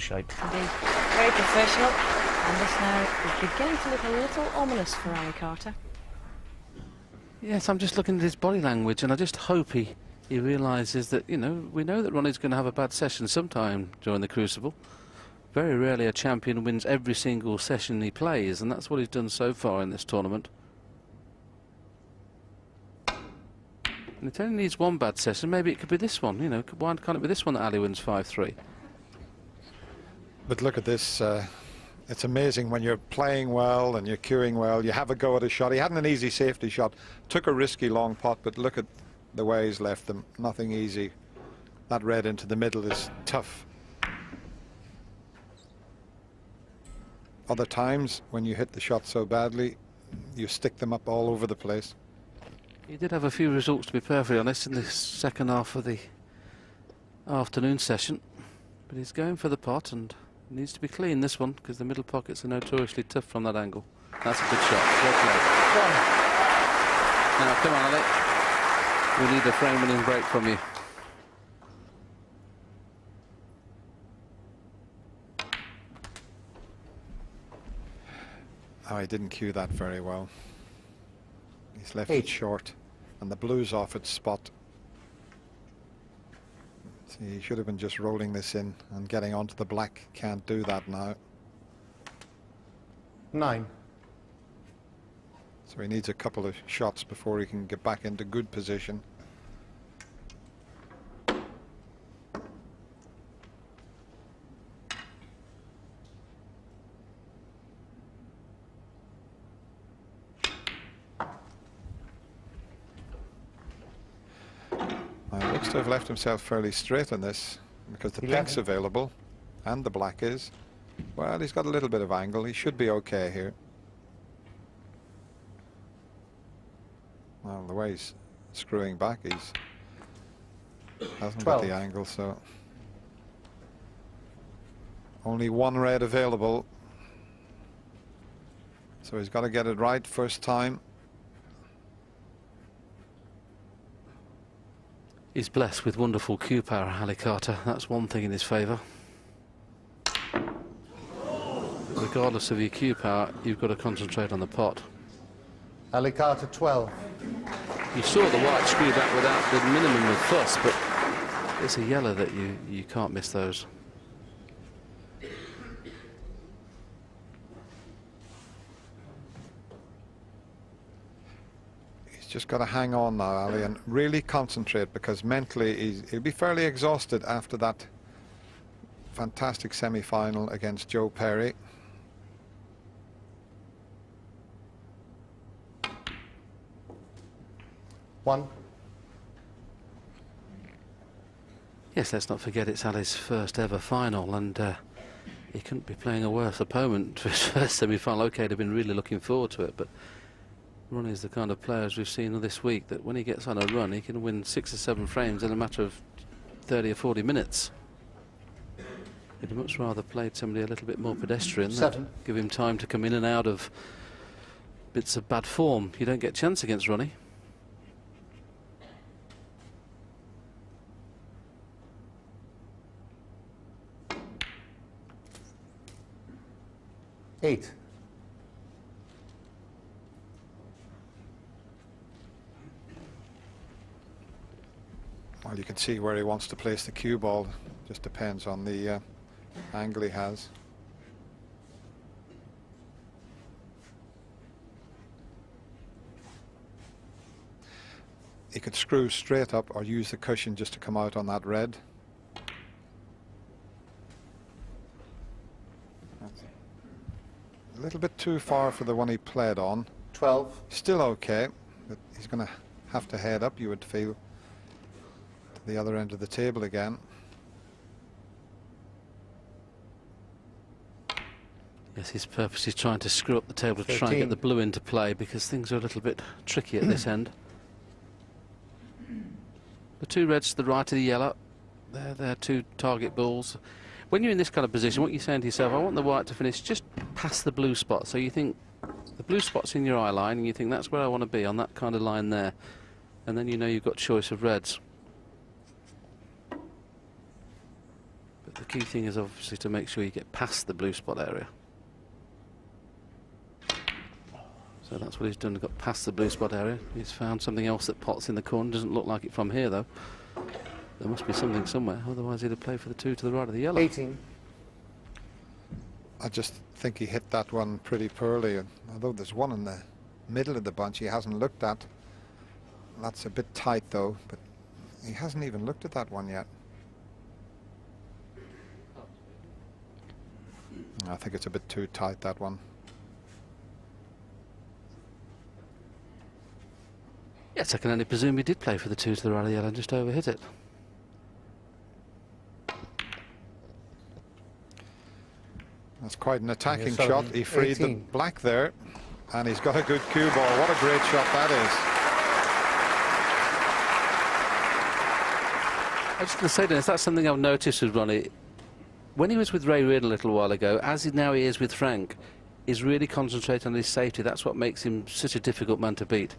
shape. Indeed, very professional. And this now is beginning to look a little ominous for Ali Carter. Yes, I'm just looking at his body language, and I just hope he realises that, you know, we know that Ronnie's going to have a bad session sometime during the Crucible. Very rarely a champion wins every single session he plays, and that's what he's done so far in this tournament. And it only needs one bad session. Maybe it could be this one, you know. Why can't it be this one that Ali wins 5-3? But look at this. It's amazing when you're playing well and you're cueing well. You have a go at a shot. He hadn't an easy safety shot. Took a risky long pot, but look at the way he's left them. Nothing easy. That red into the middle is tough. Other times, when you hit the shot so badly, you stick them up all over the place. He did have a few results, to be perfectly honest, in the second half of the afternoon session. But he's going for the pot, and it needs to be clean, this one, because the middle pockets are notoriously tough from that angle. That's a good shot. Well played. Now, come on, Ali. We need a frame-winning break from you. Oh, he didn't cue that very well. He's left it short, and the blue's off its spot. See, he should have been just rolling this in and getting onto the black. Can't do that now. 9. So he needs a couple of shots before he can get back into good position. Looks to have left himself fairly straight on this because the pink's available and the black is. Well, he's got a little bit of angle. He should be okay here. Well, the way he's screwing back, he's hasn't got the angle, so only one red available. So he's got to get it right first time. He's blessed with wonderful cue power, Ali Carter. That's one thing in his favour. Regardless of your cue power, you've got to concentrate on the pot. Ali Carter 12. You saw the white screw back without the minimum of fuss, but it's a yellow that you can't miss those. Just got to hang on now, Ali, and really concentrate, because mentally he'll be fairly exhausted after that fantastic semi-final against Joe Perry. One. Yes, let's not forget it's Ali's first ever final, and he couldn't be playing a worse opponent for his first semi-final. Okay, they've been really looking forward to it, but Ronnie's the kind of players we've seen this week that when he gets on a run, he can win 6 or 7 frames in a matter of 30 or 40 minutes. He'd much rather played somebody a little bit more pedestrian. 7. Give him time to come in and out of bits of bad form. You don't get a chance against Ronnie. Eight. Well, you can see where he wants to place the cue ball. Just depends on the angle he has. He could screw straight up or use the cushion just to come out on that red. A little bit too far for the one he played on. 12. Still okay, but he's going to have to head up, you would feel, to the other end of the table again. Yes, his purpose is trying to screw up the table to 13. try and get the blue into play, because things are a little bit tricky at this end. The 2 reds to the right of the yellow, they're 2 target balls. When you're in this kind of position, what you're saying to yourself, I want the white to finish just past the blue spot. So you think the blue spot's in your eye line, and you think that's where I want to be, on that kind of line there. And then you know you've got choice of reds. But The key thing is obviously to make sure you get past the blue spot area. So that's what he's done, got past the blue spot area. He's found something else that pots in the corner. Doesn't look like it from here, though. There must be something somewhere, otherwise he'd have played for the 2 to the right of the yellow. 18. I just think he hit that one pretty poorly, and although there's one in the middle of the bunch he hasn't looked at. That's a bit tight though, but he hasn't even looked at that one yet. I think it's a bit too tight, that one. Yes, I can only presume he did play for the 2 to the right of the yellow and just overhit it. That's quite an attacking Yes, shot. He freed 18. the black there, and he's got a good cue ball. What a great shot that is. I was just going to say, Dennis, that's something I've noticed with Ronnie. When he was with Ray Reardon a little while ago, as now he is with Frank, he's really concentrating on his safety. That's what makes him such a difficult man to beat.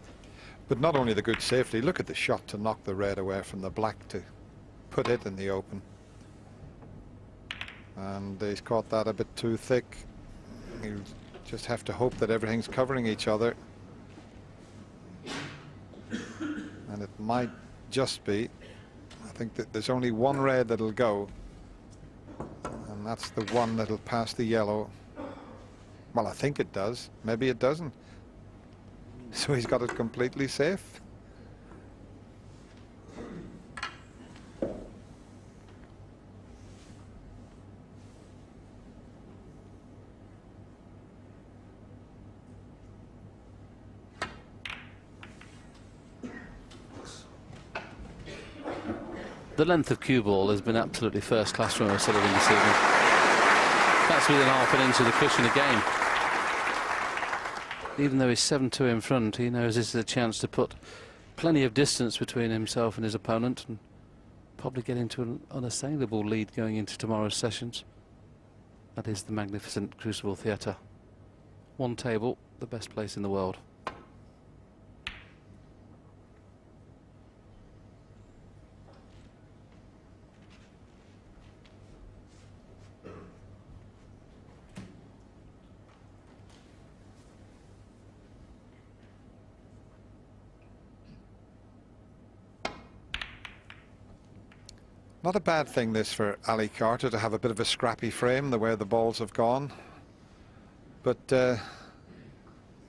But not only the good safety, look at the shot to knock the red away from the black to put it in the open. And he's caught that a bit too thick. You just have to hope that everything's covering each other. And it might just be. I think that there's only one red that'll go. And that's the one that'll pass the yellow. Well, I think it does. Maybe it doesn't. So he's got it completely safe. The length of cue ball has been absolutely first class from O'Sullivan this evening. That's within half an inch of the cushion again. Even though he's 7-2 in front, he knows this is a chance to put plenty of distance between himself and his opponent and probably get into an unassailable lead going into tomorrow's sessions. That is the magnificent Crucible Theatre. One table, the best place in the world. Not a bad thing this for Ali Carter to have a bit of a scrappy frame the way the balls have gone. But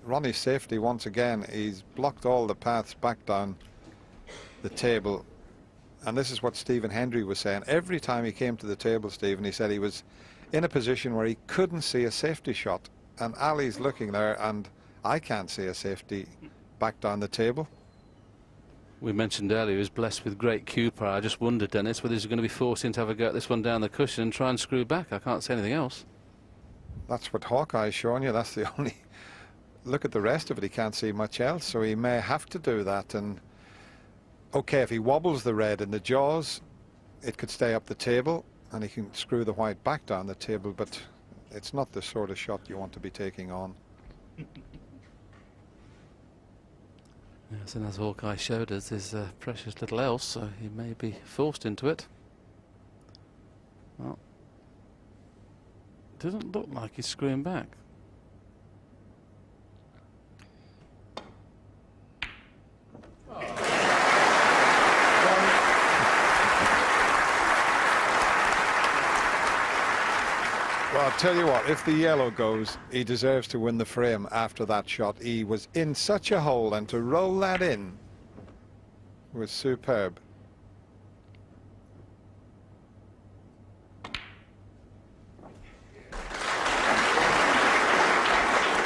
Ronnie's safety once again, he's blocked all the paths back down the table. And this is what Stephen Hendry was saying. Every time he came to the table, Stephen, he said he was in a position where he couldn't see a safety shot. And Ali's looking there and I can't see a safety back down the table. We mentioned earlier he was blessed with great cue power. I just wondered, Dennis, whether he's going to be forced to have a go at this one down the cushion and try and screw back. I can't say anything else. That's what Hawkeye's showing you. That's the only... Look at the rest of it. He can't see much else, so he may have to do that. And OK, if he wobbles the red in the jaws, it could stay up the table and he can screw the white back down the table, but it's not the sort of shot you want to be taking on. Yes, and as Hawkeye showed us, there's a precious little else, so he may be forced into it. Well, it doesn't look like he's screwing back. Well, I'll tell you what, if the yellow goes, he deserves to win the frame after that shot. He was in such a hole, and to roll that in was superb.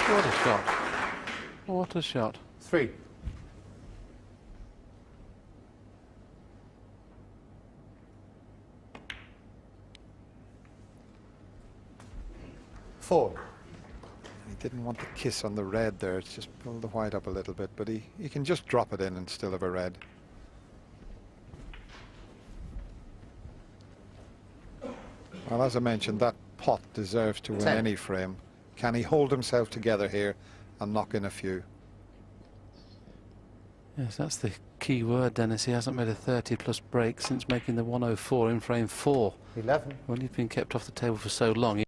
What a shot. What a shot. 3. Four. He didn't want the kiss on the red there. It's just pulled the white up a little bit, but he can just drop it in and still have a red. Well, as I mentioned, that pot deserves to win 10. any frame. Can he hold himself together here and knock in a few? Yes, that's the key word, Dennis. He hasn't made a 30-plus break since making the 104 in frame 4. 11. When you've been kept off the table for so long,